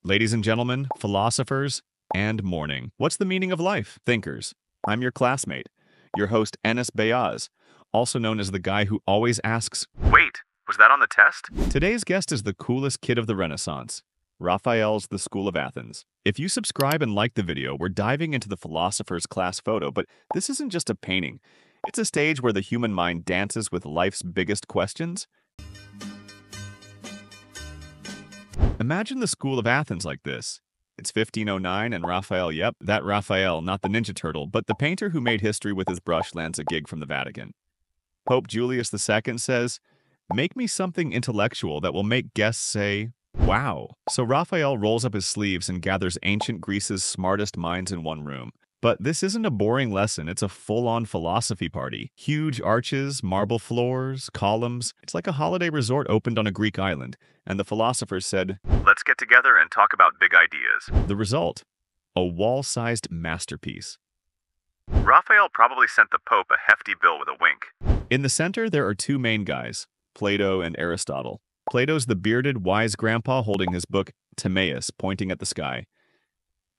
Ladies and gentlemen, philosophers, and morning. What's the meaning of life? Thinkers. I'm your classmate, your host Enes Beyaz, also known as the guy who always asks, Wait, was that on the test? Today's guest is the coolest kid of the Renaissance, Raphael's The School of Athens. If you subscribe and like the video, we're diving into the philosopher's class photo, but this isn't just a painting. It's a stage where the human mind dances with life's biggest questions. Imagine the School of Athens like this. It's 1509 and Raphael, yep, that Raphael, not the Ninja Turtle, but the painter who made history with his brush lands a gig from the Vatican. Pope Julius II says, "Make me something intellectual that will make guests say, wow." So Raphael rolls up his sleeves and gathers ancient Greece's smartest minds in one room. But this isn't a boring lesson, it's a full-on philosophy party. Huge arches, marble floors, columns. It's like a holiday resort opened on a Greek island. And the philosophers said, Let's get together and talk about big ideas. the result, a wall-sized masterpiece. Raphael probably sent the Pope a hefty bill with a wink. In the center, there are two main guys, Plato and Aristotle. Plato's the bearded, wise grandpa holding his book, Timaeus, pointing at the sky.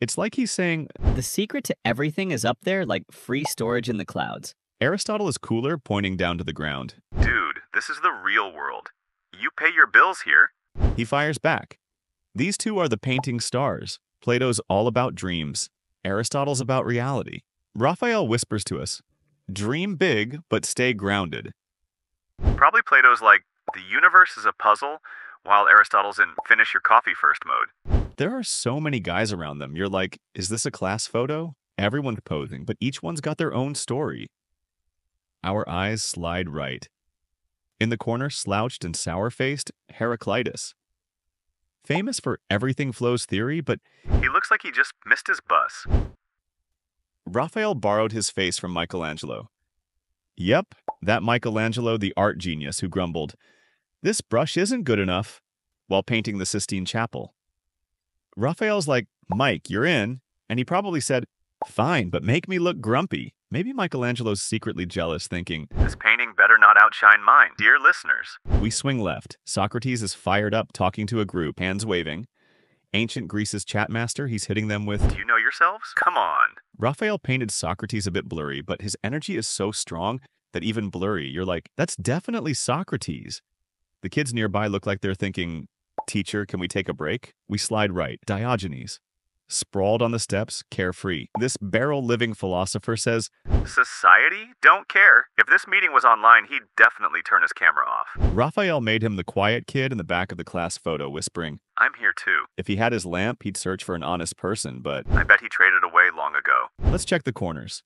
It's like he's saying, The secret to everything is up there like free storage in the clouds. Aristotle is cooler, pointing down to the ground. Dude, this is the real world. You pay your bills here. He fires back. These two are the painting stars. Plato's all about dreams. Aristotle's about reality. Raphael whispers to us, dream big, but stay grounded. Probably Plato's like, the universe is a puzzle, while Aristotle's in finish your coffee first mode. There are so many guys around them. You're like, is this a class photo? Everyone's posing, but each one's got their own story. Our eyes slide right. In the corner, slouched and sour-faced, Heraclitus. Famous for everything flows theory, but He looks like he just missed his bus. Raphael borrowed his face from Michelangelo. Yep, that Michelangelo, the art genius who grumbled, "This brush isn't good enough," while painting the Sistine Chapel. Raphael's like, "Mike, you're in," and he probably said, "Fine, but make me look grumpy." Maybe Michelangelo's secretly jealous, thinking, This painting better not outshine mine. Dear listeners, we swing left. Socrates is fired up, talking to a group, hands waving. Ancient Greece's chatmaster, he's hitting them with, do you know yourselves? Come on. Raphael painted Socrates a bit blurry, but his energy is so strong that even blurry, you're like, that's definitely Socrates. The kids nearby look like they're thinking, teacher, can we take a break? We slide right. Diogenes. Sprawled on the steps, carefree. This barrel-living philosopher says, Society? Don't care. If this meeting was online, he'd definitely turn his camera off. Raphael made him the quiet kid in the back of the class photo, whispering, I'm here too. if he had his lamp, he'd search for an honest person, but I bet he traded away long ago. let's check the corners.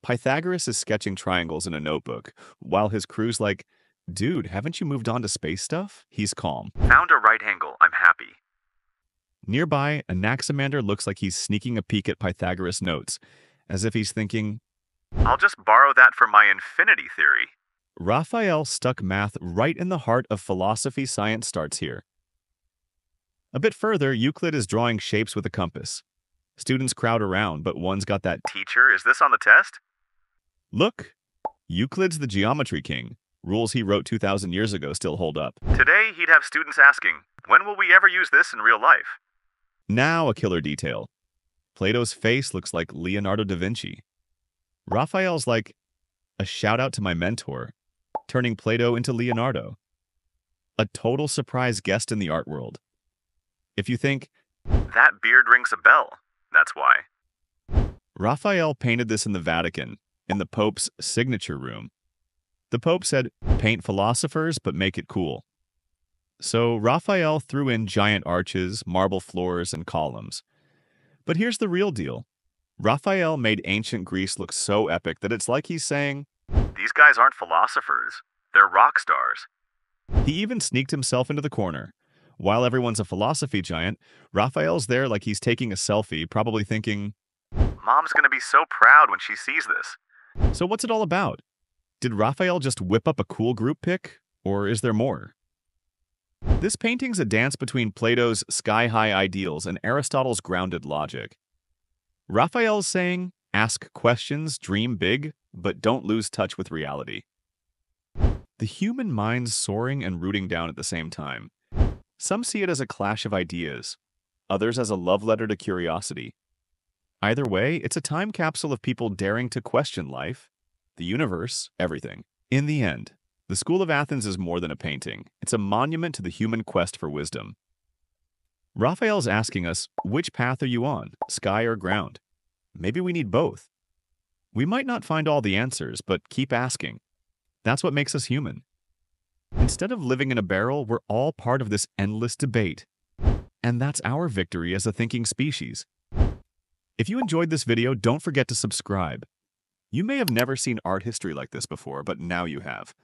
Pythagoras is sketching triangles in a notebook, while his crew's like, dude, haven't you moved on to space stuff? He's calm. Found a right angle. I'm happy. Nearby, Anaximander looks like he's sneaking a peek at Pythagoras' notes, as if he's thinking, I'll just borrow that for my infinity theory. Raphael stuck math right in the heart of philosophy. Science starts here. A bit further, Euclid is drawing shapes with a compass. Students crowd around, but one's got that, Teacher, is this on the test? look, Euclid's the geometry king. Rules he wrote 2,000 years ago still hold up. Today, he'd have students asking, when will we ever use this in real life? Now a killer detail. Plato's face looks like Leonardo da Vinci. Raphael's like, a shout out to my mentor, turning Plato into Leonardo. A total surprise guest in the art world. If you think, That beard rings a bell. That's why. Raphael painted this in the Vatican, in the Pope's signature room. The Pope said, paint philosophers, but make it cool. So Raphael threw in giant arches, marble floors, and columns. But here's the real deal. Raphael made ancient Greece look so epic that it's like he's saying, These guys aren't philosophers. They're rock stars. he even sneaked himself into the corner. While everyone's a philosophy giant, Raphael's there like he's taking a selfie, probably thinking, Mom's gonna be so proud when she sees this. so what's it all about? Did Raphael just whip up a cool group pic? Or is there more? This painting's a dance between Plato's sky-high ideals and Aristotle's grounded logic. Raphael's saying, ask questions, dream big, but don't lose touch with reality. The human mind's soaring and rooting down at the same time. Some see it as a clash of ideas. others as a love letter to curiosity. Either way, it's a time capsule of people daring to question life, the universe, everything. In the end, the School of Athens is more than a painting. It's a monument to the human quest for wisdom. Raphael's asking us, which path are you on, sky or ground? Maybe we need both. We might not find all the answers, but keep asking. That's what makes us human. Instead of living in a barrel, we're all part of this endless debate. And that's our victory as a thinking species. If you enjoyed this video, don't forget to subscribe. You may have never seen art history like this before, but now you have.